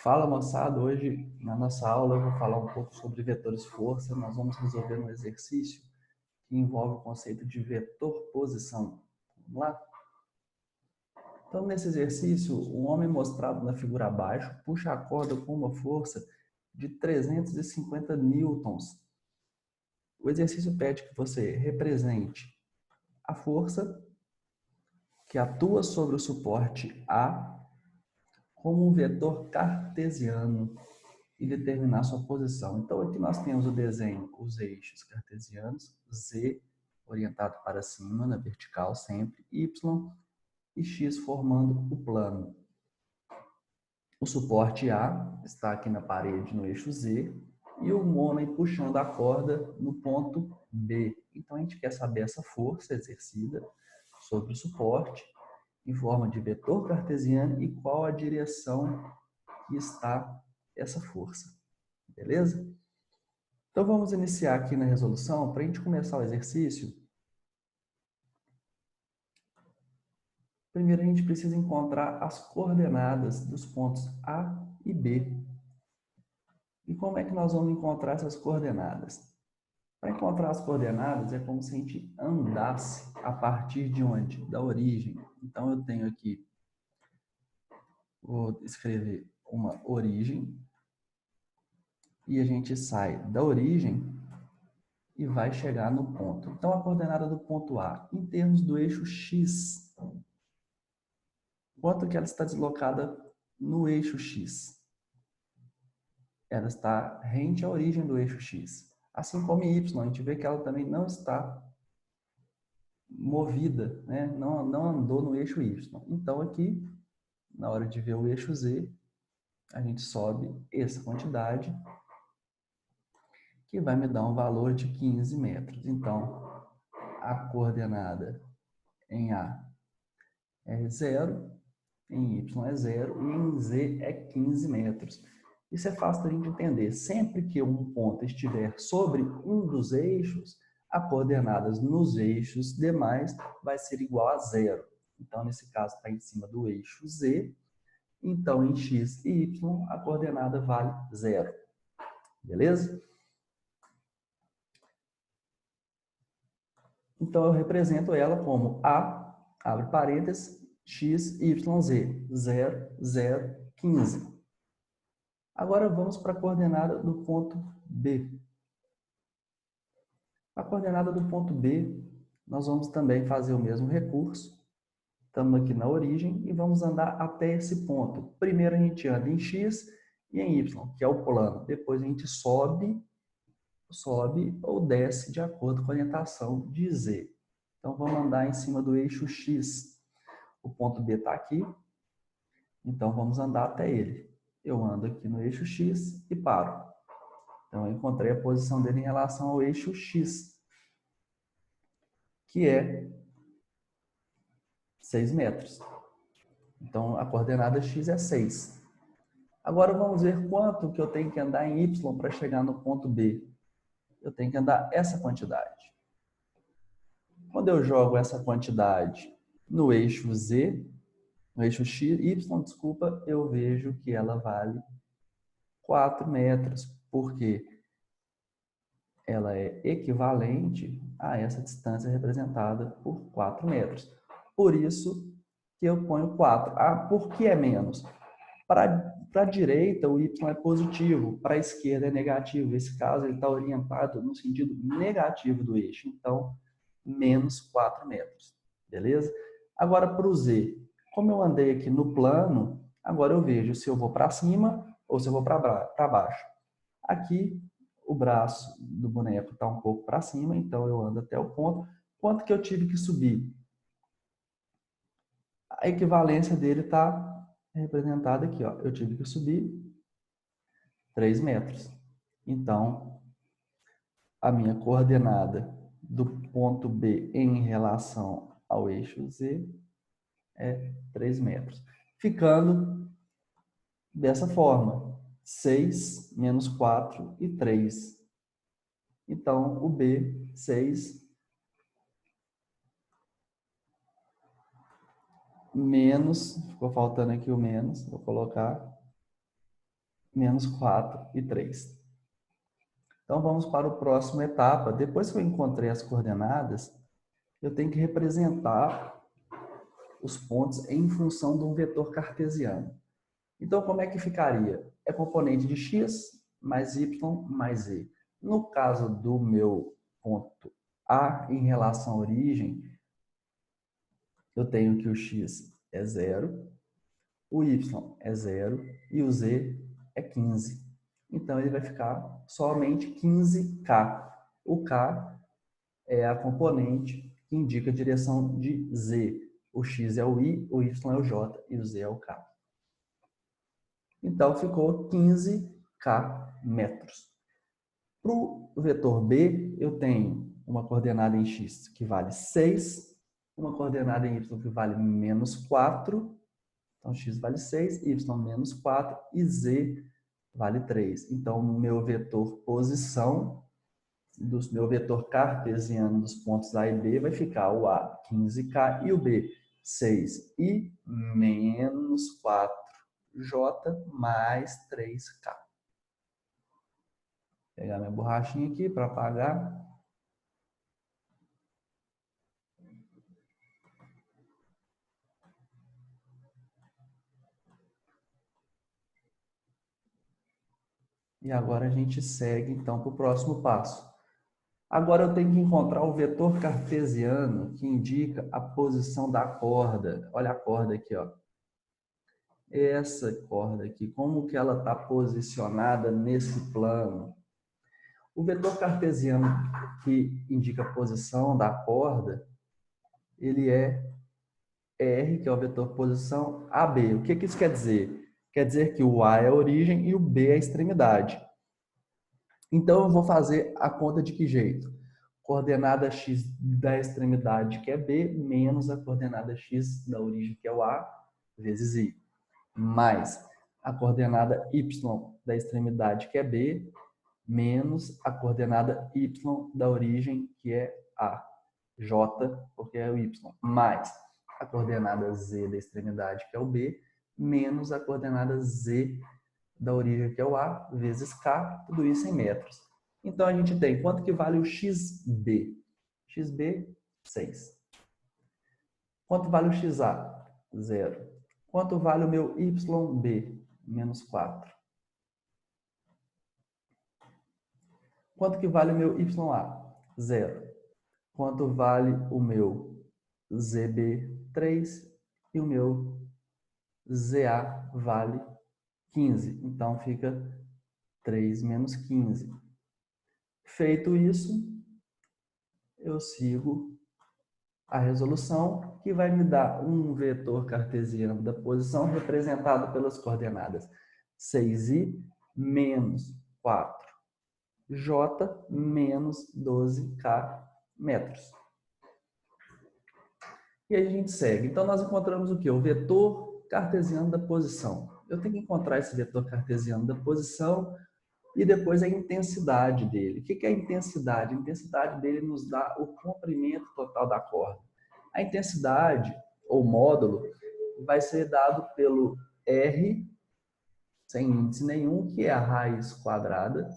Fala, moçada, hoje na nossa aula eu vou falar um pouco sobre vetores força. Nós vamos resolver um exercício que envolve o conceito de vetor posição. Vamos lá? Então, nesse exercício, o homem mostrado na figura abaixo puxa a corda com uma força de 350 newtons. O exercício pede que você represente a força que atua sobre o suporte A como um vetor cartesiano e determinar sua posição. Então, aqui nós temos o desenho, os eixos cartesianos, Z orientado para cima, na vertical sempre, Y e X formando o plano. O suporte A está aqui na parede, no eixo Z, e o homem puxando a corda no ponto B. Então, a gente quer saber essa força exercida sobre o suporte em forma de vetor cartesiano e qual a direção que está essa força. Beleza? Então, vamos iniciar aqui na resolução. Para a gente começar o exercício, primeiro a gente precisa encontrar as coordenadas dos pontos A e B. E como é que nós vamos encontrar essas coordenadas? Para encontrar as coordenadas, é como se a gente andasse a partir de onde? Da origem. Então, eu tenho aqui, vou escrever uma origem, e a gente sai da origem e vai chegar no ponto. Então, a coordenada do ponto A, em termos do eixo X, quanto que ela está deslocada no eixo X? Ela está rente à origem do eixo X. Assim como em Y, a gente vê que ela também não está movida, né? não andou no eixo Y. Então, aqui, na hora de ver o eixo Z, a gente sobe essa quantidade, que vai me dar um valor de 15 metros. Então, a coordenada em A é 0, em Y é 0 e em Z é 15 metros. Isso é fácil da gente entender. Sempre que um ponto estiver sobre um dos eixos, a coordenadas nos eixos demais vai ser igual a 0. Então, nesse caso, está em cima do eixo Z. Então, em X e Y, a coordenada vale 0. Beleza? Então, eu represento ela como A, abre parênteses, X, Y, Z. 0, 0, 15. Agora vamos para a coordenada do ponto B. A coordenada do ponto B, nós vamos também fazer o mesmo recurso. Estamos aqui na origem e vamos andar até esse ponto. Primeiro a gente anda em X e em Y, que é o plano. Depois a gente sobe ou desce de acordo com a orientação de Z. Então vamos andar em cima do eixo X. O ponto B está aqui, então vamos andar até ele. Eu ando aqui no eixo X e paro. Então, eu encontrei a posição dele em relação ao eixo X, que é 6 metros. Então, a coordenada X é 6. Agora, vamos ver quanto que eu tenho que andar em Y para chegar no ponto B. Eu tenho que andar essa quantidade. Quando eu jogo essa quantidade no eixo Z, no eixo X, Y, desculpa, eu vejo que ela vale 4 metros, porque ela é equivalente a essa distância representada por 4 metros. Por isso que eu ponho 4. Ah, por que é menos? Para a direita, o y é positivo, para a esquerda é negativo. Nesse caso, ele está orientado no sentido negativo do eixo. Então, menos 4 metros. Beleza? Agora, para o z, como eu andei aqui no plano, agora eu vejo se eu vou para cima ou se eu vou para baixo. Aqui, o braço do boneco está um pouco para cima, então eu ando até o ponto. Quanto que eu tive que subir? A equivalência dele está representada aqui. Ó. Eu tive que subir 3 metros. Então, a minha coordenada do ponto B em relação ao eixo Z é 3 metros. Ficando dessa forma, 6 menos 4 e 3. Então, o B, 6 menos, ficou faltando aqui o menos, vou colocar menos 4 e 3. Então, vamos para a próxima etapa. Depois que eu encontrei as coordenadas, eu tenho que representar os pontos em função de um vetor cartesiano. Então, como é que ficaria? É componente de x mais y mais z. No caso do meu ponto A em relação à origem, eu tenho que o x é 0, o y é 0 e o z é 15. Então, ele vai ficar somente 15k. O k é a componente que indica a direção de z. O x é o i, o y é o j e o z é o k. Então, ficou 15k metros. Para o vetor B, eu tenho uma coordenada em x que vale 6, uma coordenada em y que vale menos 4, então x vale 6, y menos 4 e z vale 3. Então, o meu vetor posição, do meu vetor cartesiano dos pontos A e B, vai ficar o A 15k e o B 6i menos 4j mais 3k. Vou pegar minha borrachinha aqui para apagar. E agora a gente segue, então, para o próximo passo. Agora eu tenho que encontrar o vetor cartesiano que indica a posição da corda. Olha a corda aqui, ó. Essa corda aqui, como que ela está posicionada nesse plano? O vetor cartesiano que indica a posição da corda, ele é R, que é o vetor posição, AB. O que isso quer dizer? Quer dizer que o A é a origem e o B é a extremidade. Então, eu vou fazer a conta de que jeito? Coordenada x da extremidade, que é B, menos a coordenada x da origem, que é o A, vezes I. Mais a coordenada y da extremidade, que é B, menos a coordenada y da origem, que é A. J, porque é o y. Mais a coordenada z da extremidade, que é o B, menos a coordenada z da origem, que é o A, vezes K, tudo isso em metros. Então, a gente tem quanto que vale o XB? XB, 6. Quanto vale o XA? 0. Quanto vale o meu YB? Menos 4. Quanto que vale o meu YA? 0. Quanto vale o meu ZB? 3. E o meu ZA vale 15. Então, fica 3 menos 15. Feito isso, eu sigo a resolução, que vai me dar um vetor cartesiano da posição representado pelas coordenadas 6i menos 4j menos 12k metros. E aí a gente segue. Então, nós encontramos o quê? O vetor cartesiano da posição. Eu tenho que encontrar esse vetor cartesiano da posição e depois a intensidade dele. O que é a intensidade? A intensidade dele nos dá o comprimento total da corda. A intensidade, ou módulo, vai ser dado pelo R, sem índice nenhum, que é a raiz quadrada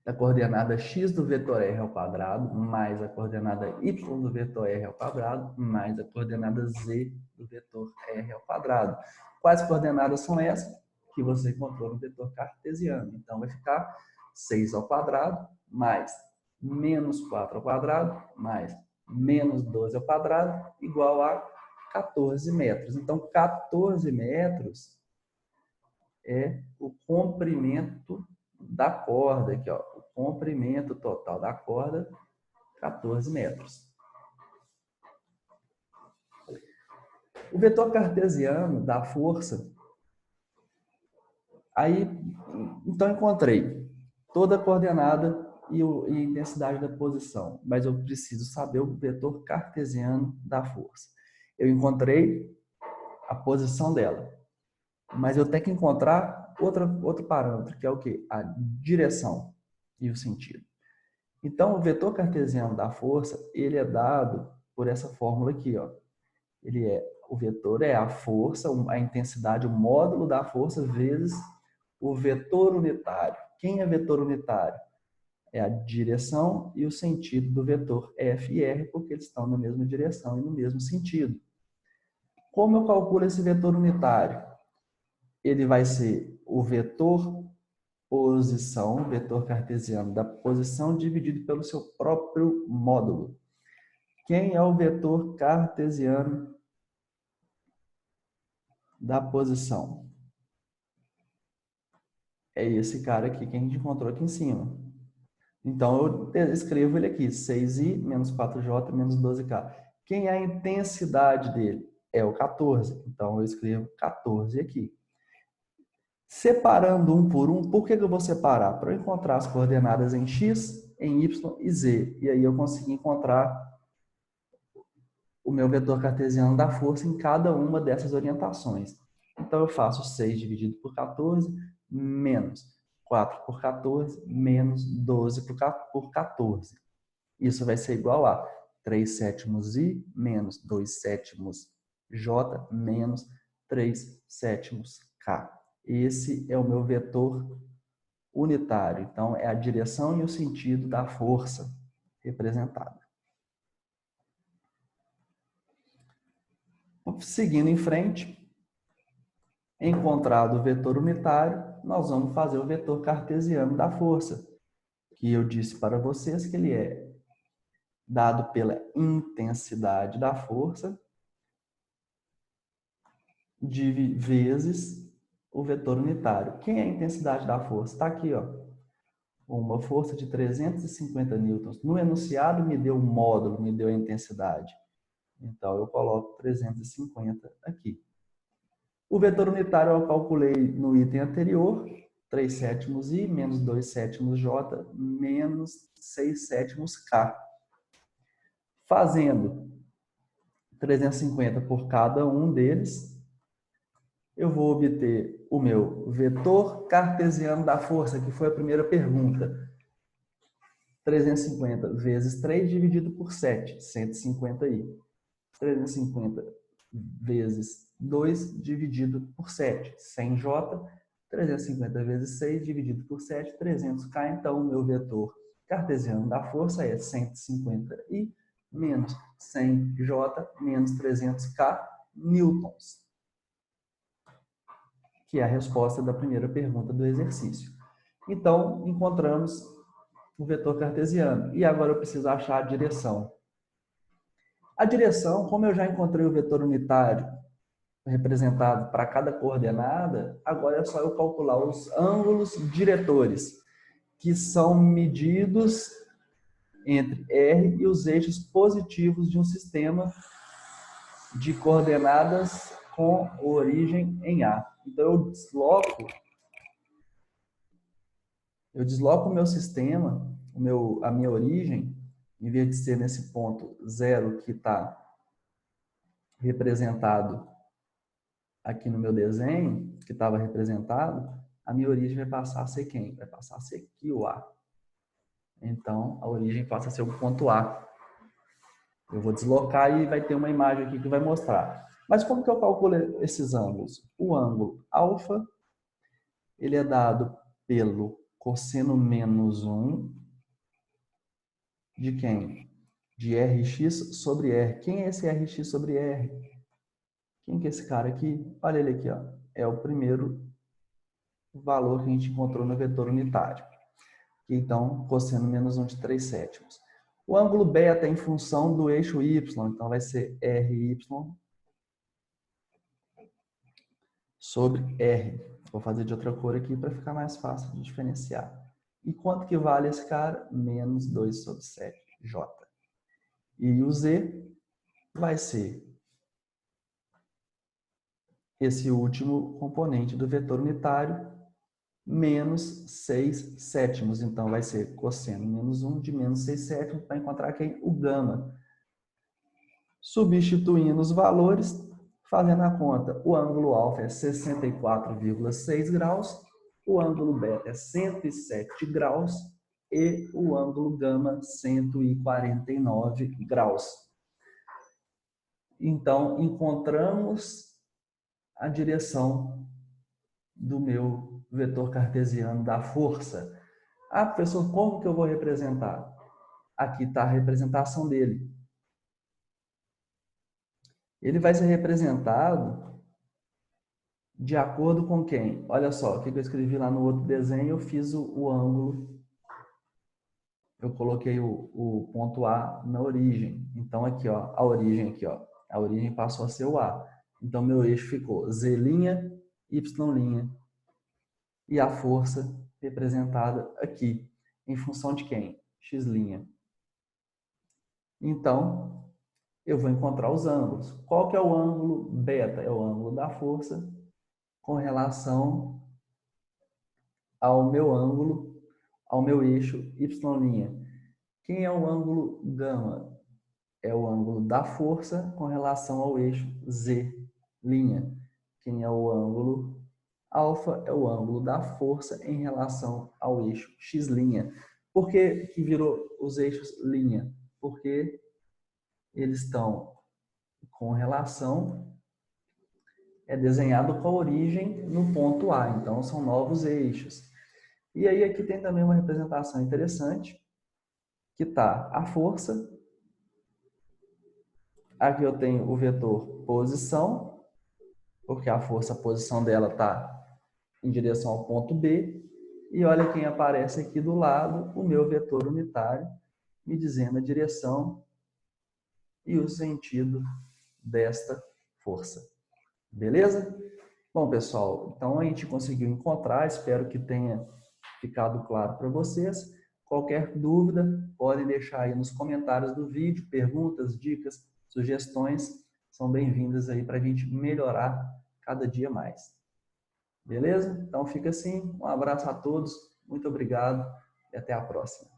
da coordenada x do vetor r ao quadrado, mais a coordenada y do vetor r ao quadrado, mais a coordenada z do vetor r ao quadrado. Quais coordenadas são essas? Que você encontrou no vetor cartesiano. Então, vai ficar 6 ao quadrado, mais menos 4 ao quadrado, mais menos 12 ao quadrado, igual a 14 metros. Então, 14 metros é o comprimento da corda, aqui, ó, o comprimento total da corda, 14 metros. O vetor cartesiano da força, aí, então encontrei toda a coordenada e a intensidade da posição, mas eu preciso saber o vetor cartesiano da força. Eu encontrei a posição dela, mas eu tenho que encontrar outro parâmetro, que é o quê? A direção e o sentido. Então, o vetor cartesiano da força, ele é dado por essa fórmula aqui, ó. Ele é O vetor é a força, a intensidade, o módulo da força vezes o vetor unitário. Quem é vetor unitário? É a direção e o sentido do vetor F e R, porque eles estão na mesma direção e no mesmo sentido. Como eu calculo esse vetor unitário? Ele vai ser o vetor posição, o vetor cartesiano da posição dividido pelo seu próprio módulo. Quem é o vetor cartesiano da posição? É esse cara aqui que a gente encontrou aqui em cima. Então, eu escrevo ele aqui, 6i menos 4j menos 12k. Quem é a intensidade dele? É o 14. Então, eu escrevo 14 aqui. Separando um por um, por que eu vou separar? Para eu encontrar as coordenadas em x, em y e z. E aí eu consigo encontrar o meu vetor cartesiano da força em cada uma dessas orientações. Então, eu faço 6 dividido por 14, menos 4 por 14, menos 12 por 14. Isso vai ser igual a 3 sétimos i, menos 2 sétimos j, menos 3 sétimos k. Esse é o meu vetor unitário. Então, é a direção e o sentido da força representada. Seguindo em frente, encontrado o vetor unitário, nós vamos fazer o vetor cartesiano da força, que eu disse para vocês que ele é dado pela intensidade da força vezes o vetor unitário. Quem é a intensidade da força? Está aqui, ó. Uma força de 350 newtons. No enunciado me deu o módulo, me deu a intensidade. Então, eu coloco 350 aqui. O vetor unitário eu calculei no item anterior, 3 sétimos i, menos 2 sétimos j, menos 6 sétimos k. Fazendo 350 por cada um deles, eu vou obter o meu vetor cartesiano da força, que foi a primeira pergunta. 350 vezes 3 dividido por 7, 150i. 350 vezes 2 dividido por 7, 100j. 350 vezes 6 dividido por 7, 300k. Então, o meu vetor cartesiano da força é 150i menos 100j menos 300k newtons, que é a resposta da primeira pergunta do exercício. Então, encontramos o vetor cartesiano. E agora eu preciso achar a direção. A direção, como eu já encontrei o vetor unitário representado para cada coordenada, agora é só eu calcular os ângulos diretores, que são medidos entre R e os eixos positivos de um sistema de coordenadas com origem em A. Então, eu desloco o meu sistema, a minha origem, em vez de ser nesse ponto 0 que está representado aqui no meu desenho, que estava representado, a minha origem vai passar a ser quem? Vai passar a ser aqui o A. Então, a origem passa a ser o ponto A. Eu vou deslocar e vai ter uma imagem aqui que vai mostrar. Mas como que eu calculo esses ângulos? O ângulo alfa, ele é dado pelo cosseno menos 1 de quem? De Rx sobre R. Quem é esse Rx sobre R? Quem que é esse cara aqui? Olha ele aqui, ó. É o primeiro valor que a gente encontrou no vetor unitário. Então, cosseno menos 1 de 3 sétimos. O ângulo beta é em função do eixo y, então vai ser RY sobre R. Vou fazer de outra cor aqui para ficar mais fácil de diferenciar. E quanto que vale esse cara? Menos 2 sobre 7J. E o Z vai ser esse último componente do vetor unitário, menos 6 sétimos. Então, vai ser cosseno menos 1 de menos 6 sétimos para encontrar quem? O gama. Substituindo os valores, fazendo a conta, o ângulo alfa é 64,6 graus, o ângulo beta é 107 graus e o ângulo gama 149 graus. Então, encontramos a direção do meu vetor cartesiano da força. Ah, professor, como que eu vou representar? Aqui está a representação dele. Ele vai ser representado de acordo com quem? Olha só, o que eu escrevi lá no outro desenho, eu fiz o ângulo, eu coloquei o ponto A na origem. Então, aqui, ó, a origem aqui, ó, a origem passou a ser o A. Então, meu eixo ficou Z', Y', e a força representada aqui, em função de quem? X'. Então, eu vou encontrar os ângulos. Qual que é o ângulo beta? É o ângulo da força com relação ao meu ângulo, ao meu eixo Y'. Quem é o ângulo gama? É o ângulo da força com relação ao eixo Z'. Quem é o ângulo alfa? É o ângulo da força em relação ao eixo X'. Por que que virou os eixos linha? Porque eles estão com relação, é desenhado com a origem no ponto A, então são novos eixos. E aí aqui tem também uma representação interessante, que está a força, aqui eu tenho o vetor posição, porque a força, a posição dela está em direção ao ponto B, e olha quem aparece aqui do lado, o meu vetor unitário, me dizendo a direção e o sentido desta força. Beleza? Bom, pessoal, então a gente conseguiu encontrar, espero que tenha ficado claro para vocês. Qualquer dúvida, podem deixar aí nos comentários do vídeo, perguntas, dicas, sugestões, são bem-vindas aí para a gente melhorar cada dia mais. Beleza? Então fica assim, um abraço a todos, muito obrigado e até a próxima.